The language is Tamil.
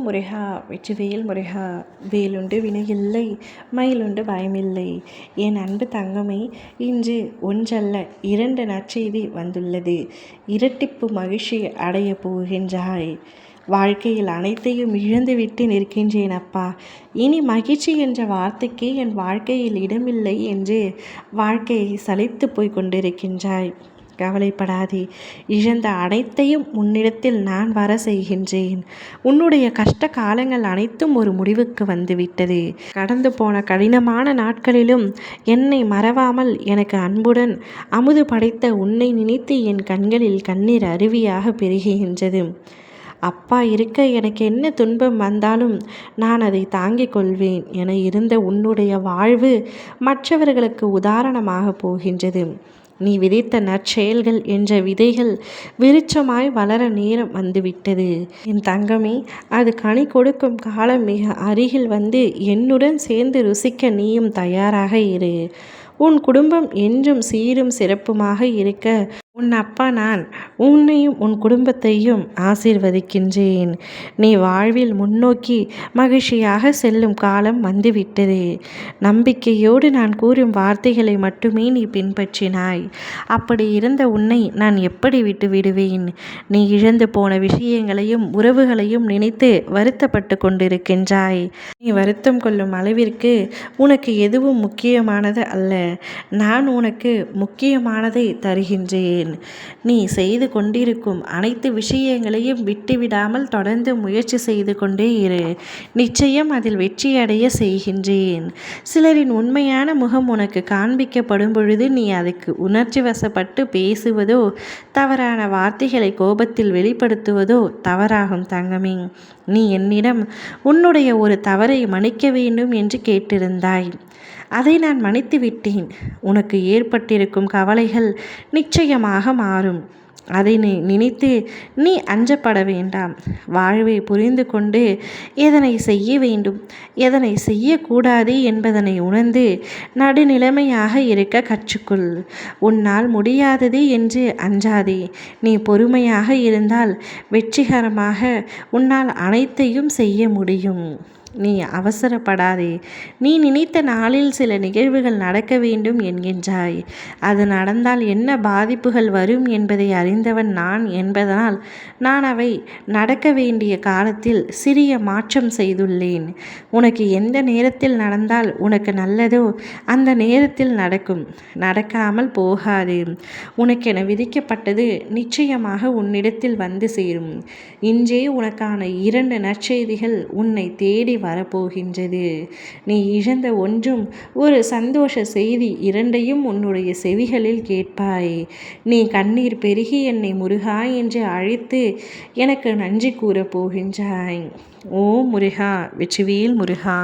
முருகா வெற்றிவேல் முருகா, வேலுண்டு வினையில்லை, மயிலுண்டு பயமில்லை. என் அன்பு தங்கமே, இன்று ஒன்றல்ல 2 நற்செய்தி வந்துள்ளது. இரட்டிப்பு மகிழ்ச்சி அடைய போகின்றாய். வாழ்க்கையில் அனைத்தையும் இழந்துவிட்டு நிற்கின்றேன் அப்பா. இனி மகிழ்ச்சி என்ற வார்த்தைக்கு என் வாழ்க்கையில் இடமில்லை என்று வாழ்க்கையை சலித்து போய் கொண்டிருக்கின்றாய். கவலைப்படாதே, இழந்த அனைத்தையும் உன்னிடத்தில் நான் வர செய்கின்றேன். உன்னுடைய கஷ்ட காலங்கள் அனைத்தும் ஒரு முடிவுக்கு வந்துவிட்டது. கடந்து போன கடினமான நாட்களிலும் என்னை மறவாமல் எனக்கு அன்புடன் அமுது படைத்த உன்னை நினைத்து என் கண்களில் கண்ணீர் அருவியாக பெருகுகின்றது. அப்பா இருக்க எனக்கு என்ன துன்பம் வந்தாலும் நான் அதை தாங்கிக் கொள்வேன் என இருந்த உன்னுடைய வாழ்வு மற்றவர்களுக்கு உதாரணமாக போகின்றது. நீ விதைத்த நற்செயல்கள் என்ற விதைகள் விருட்சமாய் வளர நேரம் வந்துவிட்டது. என் தங்கமே, அது கனி கொடுக்கும் காலம் மிக அருகில் வந்து என்னுடன் சேர்ந்து ருசிக்க நீயும் தயாராக இரு. உன் குடும்பம் என்றும் சீரும் சிறப்புமாக இருக்க உன் அப்பா நான் உன்னையும் உன் குடும்பத்தையும் ஆசீர்வதிக்கின்றேன். நீ வாழ்வில் முன்னோக்கி மகிழ்ச்சியாக செல்லும் காலம் வந்துவிட்டது. நம்பிக்கையோடு நான் கூறும் வார்த்தைகளை மட்டுமே நீ பின்பற்றினாய். அப்படி இருந்த உன்னை நான் எப்படி விட்டு விடுவேன்? நீ இழந்து போன விஷயங்களையும் உறவுகளையும் நினைத்து வருத்தப்பட்டு கொண்டிருக்கின்றாய். நீ வருத்தம் கொள்ளும் அளவிற்கு உனக்கு எதுவும் முக்கியமானது அல்ல. நான் உனக்கு முக்கியமானதை தருகின்றேன். நீ செய்து கொண்டிருக்கும் அனைத்து விஷயங்களையும் விட்டுவிடாமல் தொடர்ந்து முயற்சி செய்து கொண்டே இரு. நிச்சயம் அதில் வெற்றியடைய செய்கின்றேன். சிலரின் உண்மையான முகம் உனக்கு காண்பிக்கப்படும் பொழுது நீ அதுக்கு உணர்ச்சி வசப்பட்டு பேசுவதோ தவறான வார்த்தைகளை கோபத்தில் வெளிப்படுத்துவதோ தவறாகும் தங்கமே. நீ என்னிடம் உன்னுடைய ஒரு தவறை மன்னிக்க வேண்டும் என்று கேட்டிருந்தாய். அதை நான் மன்னித்து விட்டேன். உனக்கு ஏற்பட்டிருக்கும் கவலைகள் நிச்சயமாக மாறும். அதை நினைத்து நீ அஞ்சப்பட வேண்டாம். வாழ்வை புரிந்து கொண்டு எதனை செய்ய வேண்டும், எதனை செய்யக்கூடாது என்பதனை உணர்ந்து நடுநிலைமையாக இருக்க கற்றுக்கொள். உன்னால் முடியாதது என்று அஞ்சாதே. நீ பொறுமையாக இருந்தால் வெற்றிகரமாக உன்னால் அனைத்தையும் செய்ய முடியும். நீ அவசரப்படாதே. நீ நினைத்த நாளில் சில நிகழ்வுகள் நடக்க வேண்டும் என்கின்றாய். அது நடந்தால் என்ன பாதிப்புகள் வரும் என்பதை அறிந்தவன் நான் என்பதனால் நான் அவை நடக்க வேண்டிய காலத்தில் சிறிய மாற்றம் செய்துள்ளேன். உனக்கு எந்த நேரத்தில் நடந்தால் உனக்கு நல்லதோ அந்த நேரத்தில் நடக்கும். நடக்காமல் போகாது. உனக்கென விதிக்கப்பட்டது நிச்சயமாக உன்னிடத்தில் வந்து சேரும். இன்றே உனக்கான 2 நற்செய்திகள் உன்னை தேடி வரப்போகின்றது. நீ இழந்த ஒன்றும் ஒரு சந்தோஷ செய்தி, 2ஐயும் உன்னுடைய செவிகளில் கேட்பாய். நீ கண்ணீர் பெருகி என்னை முருகா என்று அழைத்து எனக்கு நன்றி கூறப் போகின்றாய். ஓ முருகா, வெற்றிவேல் முருகா.